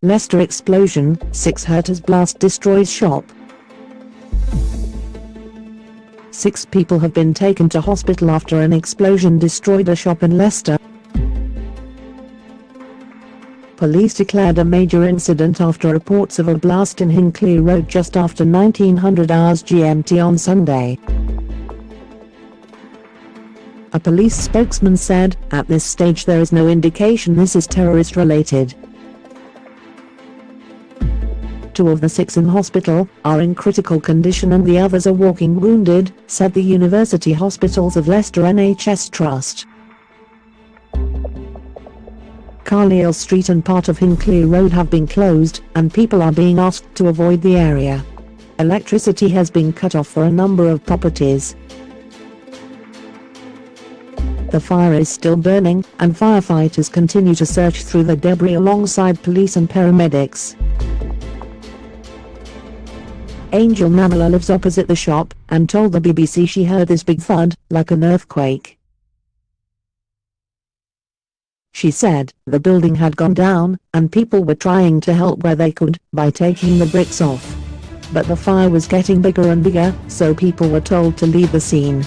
Leicester explosion, 6 hurt as blast destroys shop. 6 people have been taken to hospital after an explosion destroyed a shop in Leicester. Police declared a major incident after reports of a blast in Hinckley Road just after 1900 hours GMT on Sunday. A police spokesman said, "At this stage there is no indication this is terrorist-related." 2 of the 6 in hospital are in critical condition and the others are walking wounded, said the University Hospitals of Leicester NHS Trust. Carlisle Street and part of Hinckley Road have been closed, and people are being asked to avoid the area. Electricity has been cut off for a number of properties. The fire is still burning, and firefighters continue to search through the debris alongside police and paramedics. Angel Namala lives opposite the shop, and told the BBC she heard this big thud, like an earthquake. She said, "The building had gone down, and people were trying to help where they could, by taking the bricks off. But the fire was getting bigger and bigger, so people were told to leave the scene."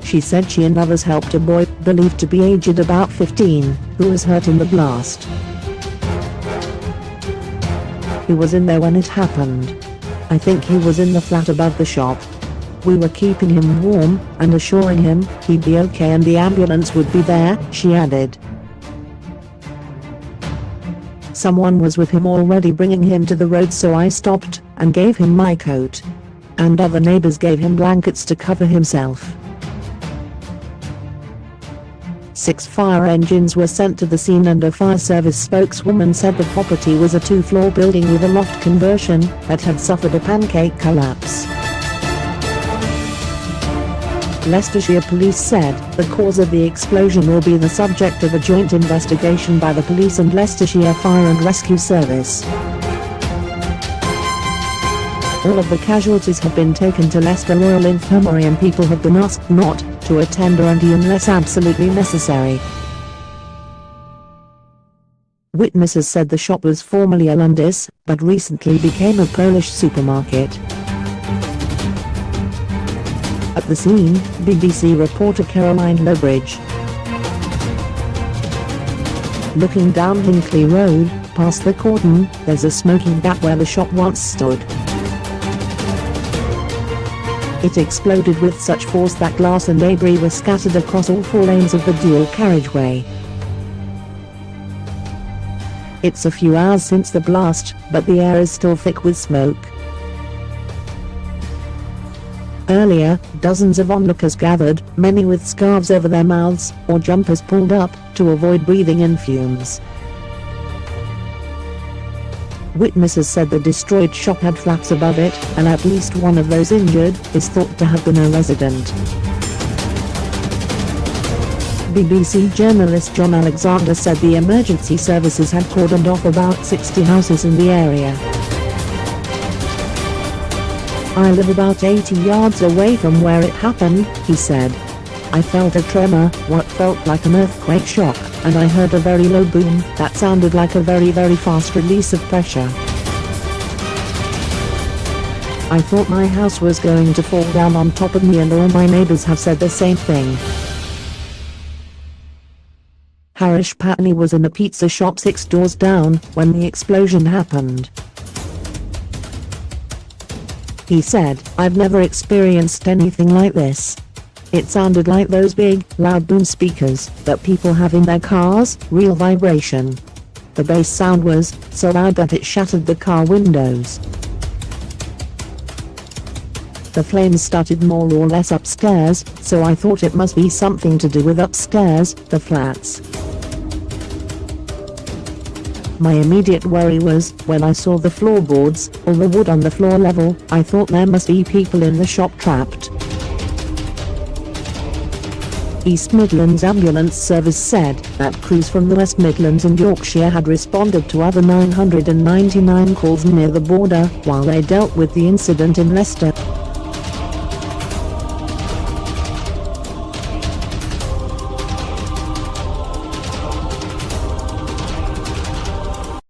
She said she and others helped a boy, believed to be aged about 15, who was hurt in the blast. "He was in there when it happened. I think he was in the flat above the shop. We were keeping him warm, and assuring him he'd be okay and the ambulance would be there," she added. "Someone was with him already bringing him to the road, so I stopped and gave him my coat. And other neighbors gave him blankets to cover himself." 6 fire engines were sent to the scene, and a fire service spokeswoman said the property was a 2-floor building with a loft conversion that had suffered a pancake collapse. Leicestershire police said the cause of the explosion will be the subject of a joint investigation by the police and Leicestershire Fire and Rescue Service. All of the casualties have been taken to Leicester Royal Infirmary, and people have been asked not to attend or enter unless absolutely necessary. Witnesses said the shop was formerly a Lundis, but recently became a Polish supermarket. At the scene, BBC reporter Caroline Lowbridge. "Looking down Hinckley Road, past the cordon, there's a smoking gap where the shop once stood. It exploded with such force that glass and debris were scattered across all 4 lanes of the dual carriageway. It's a few hours since the blast, but the air is still thick with smoke." Earlier, dozens of onlookers gathered, many with scarves over their mouths or jumpers pulled up to avoid breathing in fumes. Witnesses said the destroyed shop had flats above it, and at least one of those injured is thought to have been a resident. BBC journalist John Alexander said the emergency services had cordoned off about 60 houses in the area. "I live about 80 yards away from where it happened," he said. "I felt a tremor, what felt like an earthquake shock, and I heard a very low boom that sounded like a very fast release of pressure. I thought my house was going to fall down on top of me, and all my neighbors have said the same thing." Harish Patney was in a pizza shop 6 doors down when the explosion happened. He said, "I've never experienced anything like this. It sounded like those big, loud boom speakers that people have in their cars, real vibration. The bass sound was so loud that it shattered the car windows. The flames started more or less upstairs, so I thought it must be something to do with upstairs, the flats. My immediate worry was, when I saw the floorboards, or the wood on the floor level, I thought there must be people in the shop trapped." East Midlands Ambulance Service said that crews from the West Midlands and Yorkshire had responded to other 999 calls near the border while they dealt with the incident in Leicester.